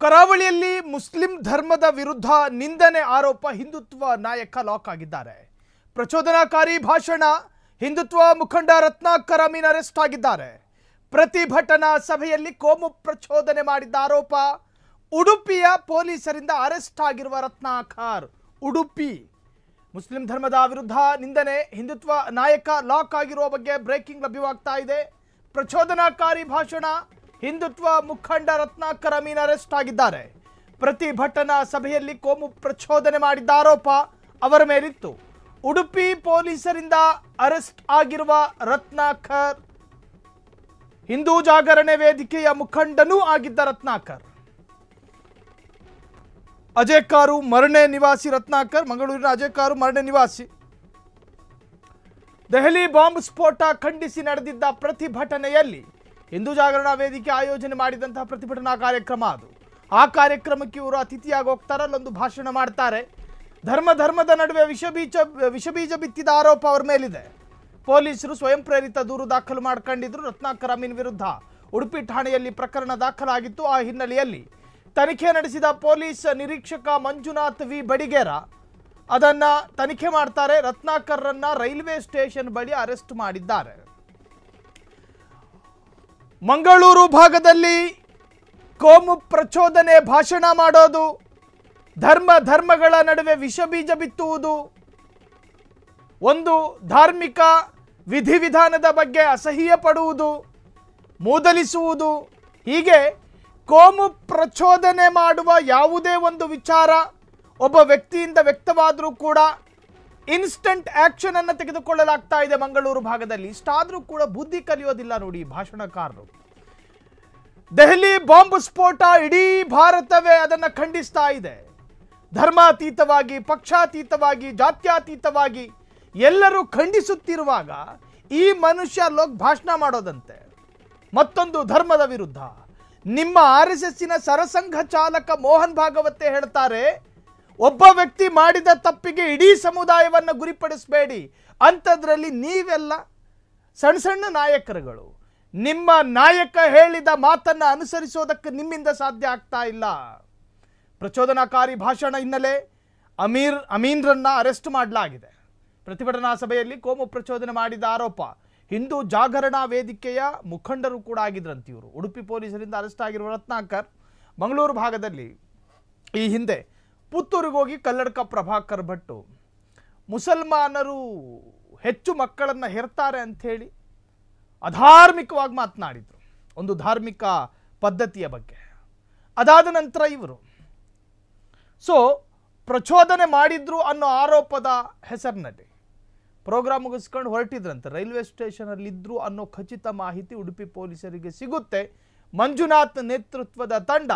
ಕರಾವಳಿಯಲ್ಲಿ ಮುಸ್ಲಿಂ ಧರ್ಮದ ವಿರುದ್ಧ ನಿಂದನೆ ಆರೋಪ ಹಿಂದುತ್ವ ನಾಯಕ ಲಾಕ್ ಆಗಿದ್ದಾರೆ. ಪ್ರಚೋದನಾಕಾರಿ ಭಾಷಣ ಹಿಂದುತ್ವ ಮುಖಂಡ ರತ್ನಾಕರ್ ಅಮೀನ್ ಅರೆಸ್ಟ್ ಆಗಿದ್ದಾರೆ. ಪ್ರತಿಭಟನಾ ಸಭೆಯಲ್ಲಿ ಕೋಮು ಪ್ರಚೋದನೆ ಮಾಡಿದ್ದ ಆರೋಪ ಉಡುಪಿಯ ಪೊಲೀಸರಿಂದ ಅರೆಸ್ಟ್ ಆಗಿರುವ ರತ್ನಾಕರ್. ಉಡುಪಿ ಮುಸ್ಲಿಂ ಧರ್ಮದ ವಿರುದ್ಧ ನಿಂದನೆ ಹಿಂದುತ್ವ ನಾಯಕ ಲಾಕ್ ಆಗಿರುವ ಬಗ್ಗೆ ಬ್ರೇಕಿಂಗ್ ಲಭ್ಯವಾಗ್ತಾ ಇದೆ. ಪ್ರಚೋದನಾಕಾರಿ ಭಾಷಣ ಹಿಂದುತ್ವ ಮುಖಂಡ ರತ್ನಾಕರ್ ಅಮೀನ್ ಅರೆಸ್ಟ್ ಆಗಿದ್ದಾರೆ. ಪ್ರತಿಭಟನಾ ಸಭೆಯಲ್ಲಿ ಕೋಮು ಪ್ರಚೋದನೆ ಮಾಡಿದ್ದ ಆರೋಪ ಅವರ ಮೇಲಿತ್ತು. ಉಡುಪಿ ಪೊಲೀಸರಿಂದ ಅರೆಸ್ಟ್ ಆಗಿರುವ ರತ್ನಾಕರ್ ಹಿಂದೂ ಜಾಗರಣೆ ವೇದಿಕೆಯ ಮುಖಂಡನೂ ಆಗಿದ್ದ ರತ್ನಾಕರ್. ಅಜಯ್ ಕಾರು ಮರणे ನಿವಾಸಿ ರತ್ನಾಕರ್, ಮಂಗಳೂರಿನ ಅಜಯ್ ಕಾರು ಮರणे ನಿವಾಸಿ. ದೆಹಲಿ ಬಾಂಬ್ ಸ್ಫೋಟ ಖಂಡಿಸಿ ನಡೆದಿದ್ದ ಪ್ರತಿಭಟನೆಯಲ್ಲಿ ಹಿಂದೂ ಜಾಗರಣಾ ವೇದಿಕೆ ಆಯೋಜನೆ ಮಾಡಿದಂತಹ ಪ್ರತಿಭಟನಾ ಕಾರ್ಯಕ್ರಮ ಅದು. ಆ ಕಾರ್ಯಕ್ರಮಕ್ಕೆ ಇವರು ಅತಿಥಿಯಾಗಿ ಹೋಗ್ತಾರೆ, ಅಲ್ಲೊಂದು ಭಾಷಣ ಮಾಡ್ತಾರೆ. ಧರ್ಮದ ನಡುವೆ ವಿಷಬೀಜ ಬಿತ್ತಿದ ಆರೋಪ ಅವರ ಮೇಲಿದೆ. ಪೊಲೀಸರು ಸ್ವಯಂ ಪ್ರೇರಿತ ದೂರು ದಾಖಲು ಮಾಡ್ಕೊಂಡಿದ್ರು ರತ್ನಾಕರ್ ಅಮೀನ್ ವಿರುದ್ಧ. ಉಡುಪಿ ಠಾಣೆಯಲ್ಲಿ ಪ್ರಕರಣ ದಾಖಲಾಗಿತ್ತು. ಆ ಹಿನ್ನೆಲೆಯಲ್ಲಿ ತನಿಖೆ ನಡೆಸಿದ ಪೊಲೀಸ್ ನಿರೀಕ್ಷಕ ಮಂಜುನಾಥ್ ವಿ ಬಡಿಗೇರ ಅದನ್ನ ತನಿಖೆ ಮಾಡ್ತಾರೆ. ರತ್ನಾಕರ್ರನ್ನ ರೈಲ್ವೆ ಸ್ಟೇಷನ್ ಬಳಿ ಅರೆಸ್ಟ್ ಮಾಡಿದ್ದಾರೆ. ಮಂಗಳೂರು ಭಾಗದಲ್ಲಿ ಕೋಮು ಪ್ರಚೋದನೆ ಭಾಷಣ ಮಾಡೋದು, ಧರ್ಮಗಳ ನಡುವೆ ವಿಷಬೀಜ ಬಿತ್ತುವುದು, ಒಂದು ಧಾರ್ಮಿಕ ವಿಧಿವಿಧಾನದ ಬಗ್ಗೆ ಅಸಹ್ಯ ಪಡುವುದು, ಮೂದಲಿಸುವುದು, ಹೀಗೆ ಕೋಮು ಪ್ರಚೋದನೆ ಮಾಡುವ ಯಾವುದೇ ಒಂದು ವಿಚಾರ ಒಬ್ಬ ವ್ಯಕ್ತಿಯಿಂದ ವ್ಯಕ್ತವಾದರೂ ಕೂಡ ಇನ್ಸ್ಟಂಟ್ ಆಕ್ಷನ್ ಅನ್ನು ತೆಗೆದುಕೊಳ್ಳಲಾಗ್ತಾ ಇದೆ ಮಂಗಳೂರು ಭಾಗದಲ್ಲಿ. ಇಷ್ಟಾದರೂ ಕೂಡ ಬುದ್ಧಿ ಕಲಿಯೋದಿಲ್ಲ ನೋಡಿ ಭಾಷಣಕಾರರು. ದೆಹಲಿ ಬಾಂಬ್ ಸ್ಫೋಟ ಇಡೀ ಭಾರತವೇ ಅದನ್ನು ಖಂಡಿಸ್ತಾ ಇದೆ. ಧರ್ಮಾತೀತವಾಗಿ, ಪಕ್ಷಾತೀತವಾಗಿ, ಜಾತ್ಯಾತೀತವಾಗಿ ಎಲ್ಲರೂ ಖಂಡಿಸುತ್ತಿರುವಾಗ ಈ ಮನುಷ್ಯ ಭಾಷಣ ಮಾಡೋದಂತೆ ಮತ್ತೊಂದು ಧರ್ಮದ ವಿರುದ್ಧ. ನಿಮ್ಮ RSSನ ಸರಸಂಘ ಚಾಲಕ ಮೋಹನ್ ಭಾಗವತೆ ಹೇಳ್ತಾರೆ, ಒಬ್ಬ ವ್ಯಕ್ತಿ ಮಾಡಿದ ತಪ್ಪಿಗೆ ಇಡೀ ಸಮುದಾಯವನ್ನು ಗುರಿಪಡಿಸಬೇಡಿ. ಅಂಥದ್ರಲ್ಲಿ ನೀವೆಲ್ಲ ಸಣ್ಣ ನಾಯಕರುಗಳು. ನಿಮ್ಮ ನಾಯಕ ಹೇಳಿದ ಮಾತನ್ನು ಅನುಸರಿಸೋದಕ್ಕೆ ನಿಮ್ಮಿಂದ ಸಾಧ್ಯ ಆಗ್ತಾ ಇಲ್ಲ. ಪ್ರಚೋದನಾಕಾರಿ ಭಾಷಣ ಹಿನ್ನೆಲೆ ಅಮೀನ್ರನ್ನ ಅರೆಸ್ಟ್ ಮಾಡಲಾಗಿದೆ. ಪ್ರತಿಭಟನಾ ಸಭೆಯಲ್ಲಿ ಕೋಮು ಪ್ರಚೋದನೆ ಮಾಡಿದ ಆರೋಪ ಹಿಂದೂ ಜಾಗರಣಾ ವೇದಿಕೆಯ ಮುಖಂಡರು ಕೂಡ ಆಗಿದ್ರಂತೆ ಇವರು. ಉಡುಪಿ ಪೊಲೀಸರಿಂದ ಅರೆಸ್ಟ್ ಆಗಿರುವ ರತ್ನಾಕರ್ ಮಂಗಳೂರು ಭಾಗದಲ್ಲಿ ಈ ಹಿಂದೆ ಪುತ್ತೂರಿಗೆ ಹೋಗಿ ಕಲ್ಲಡ್ಕ ಪ್ರಭಾಕರ್ ಭಟ್ಟು ಮುಸಲ್ಮಾನರು ಹೆಚ್ಚು ಮಕ್ಕಳನ್ನು ಹೆರ್ತಾರೆ ಅಂಥೇಳಿ ಅಧಾರ್ಮಿಕವಾಗಿ ಮಾತನಾಡಿದರು, ಒಂದು ಧಾರ್ಮಿಕ ಪದ್ಧತಿಯ ಬಗ್ಗೆ. ಅದಾದ ನಂತರ ಇವರು ಪ್ರಚೋದನೆ ಮಾಡಿದ್ರು ಅನ್ನೋ ಆರೋಪದ ಹೆಸರಿನಲ್ಲಿ ಪ್ರೋಗ್ರಾಮ್ ಮುಗಿಸ್ಕೊಂಡು ಹೊರಟಿದ್ರಂತೆ. ರೈಲ್ವೆ ಸ್ಟೇಷನಲ್ಲಿ ಇದ್ರು ಅನ್ನೋ ಖಚಿತ ಮಾಹಿತಿ ಉಡುಪಿ ಪೊಲೀಸರಿಗೆ ಸಿಗುತ್ತೆ. ಮಂಜುನಾಥ್ ನೇತೃತ್ವದ ತಂಡ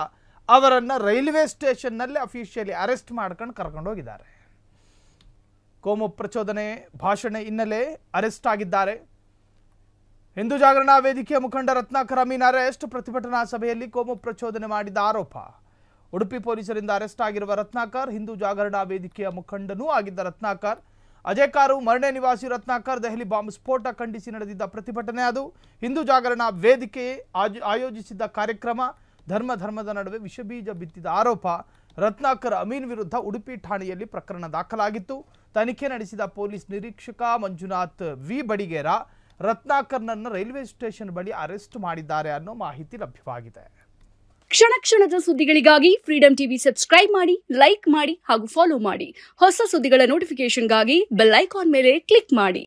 ಅವರನ್ನು ರೈಲ್ವೆ ಸ್ಟೇಷನ್ನಲ್ಲಿ ಅಫಿಷಿಯಲಿ ಅರೆಸ್ಟ್ ಮಾಡ್ಕೊಂಡು ಕರ್ಕೊಂಡು ಹೋಗಿದ್ದಾರೆ. ಕೋಮು ಪ್ರಚೋದನೆ ಭಾಷಣ ಹಿನ್ನೆಲೆ ಅರೆಸ್ಟ್ ಆಗಿದ್ದಾರೆ. ಹಿಂದೂ ಜಾಗರಣಾ ವೇದಿಕೆಯ ಮುಖಂಡ ರತ್ನಾಕರ್ ಅಮೀನ್ ಅರೆಸ್ಟ್. ಪ್ರತಿಭಟನಾ ಸಭೆಯಲ್ಲಿ ಕೋಮು ಪ್ರಚೋದನೆ ಮಾಡಿದ ಆರೋಪ ಉಡುಪಿ ಪೊಲೀಸರಿಂದ ಅರೆಸ್ಟ್ ಆಗಿರುವ ರತ್ನಾಕರ್ ಹಿಂದೂ ಜಾಗರಣಾ ವೇದಿಕೆಯ ಮುಖಂಡನೂ ಆಗಿದ್ದ ರತ್ನಾಕರ್. ಅಜಯ್ ಕಾರು ಮರणे ನಿವಾಸಿ ರತ್ನಾಕರ್ ದೆಹಲಿ ಬಾಂಬ್ ಸ್ಫೋಟ ಖಂಡಿಸಿ ನಡೆದಿದ್ದ ಪ್ರತಿಭಟನೆ ಅದು. ಹಿಂದೂ ಜಾಗರಣಾ ವೇದಿಕೆ ಆಯೋಜಿಸಿದ್ದ ಕಾರ್ಯಕ್ರಮ. ಧರ್ಮದ ನಡುವೆ ವಿಷಬೀಜ ಬಿತ್ತಿದ ಆರೋಪ ರತ್ನಾಕರ್ ಅಮೀನ್ ವಿರುದ್ಧ ಉಡುಪಿ ಠಾಣೆಯಲ್ಲಿ ಪ್ರಕರಣ ದಾಖಲಾಗಿತ್ತು. ತನಿಖೆ ನಡೆಸಿದ ಪೊಲೀಸ್ ನಿರೀಕ್ಷಕ ಮಂಜುನಾಥ್ ವಿ ಬಡಿಗೇರ ರತ್ನಾಕರ್ನನ್ನು ರೈಲ್ವೆ ಸ್ಟೇಷನ್ ಬಳಿ ಅರೆಸ್ಟ್ ಮಾಡಿದ್ದಾರೆ ಅನ್ನೋ ಮಾಹಿತಿ ಲಭ್ಯವಾಗಿದೆ. ಕ್ಷಣದ ಸುದ್ದಿಗಳಿಗಾಗಿ ಫ್ರೀಡಂ ಟಿವಿ ಸಬ್ಸ್ಕ್ರೈಬ್ ಮಾಡಿ, ಲೈಕ್ ಮಾಡಿ ಹಾಗೂ ಫಾಲೋ ಮಾಡಿ. ಹೊಸ ಸುದ್ದಿಗಳ ನೋಟಿಫಿಕೇಶನ್ಗಾಗಿ ಬೆಲ್ ಐಕಾನ್ ಮೇಲೆ ಕ್ಲಿಕ್ ಮಾಡಿ.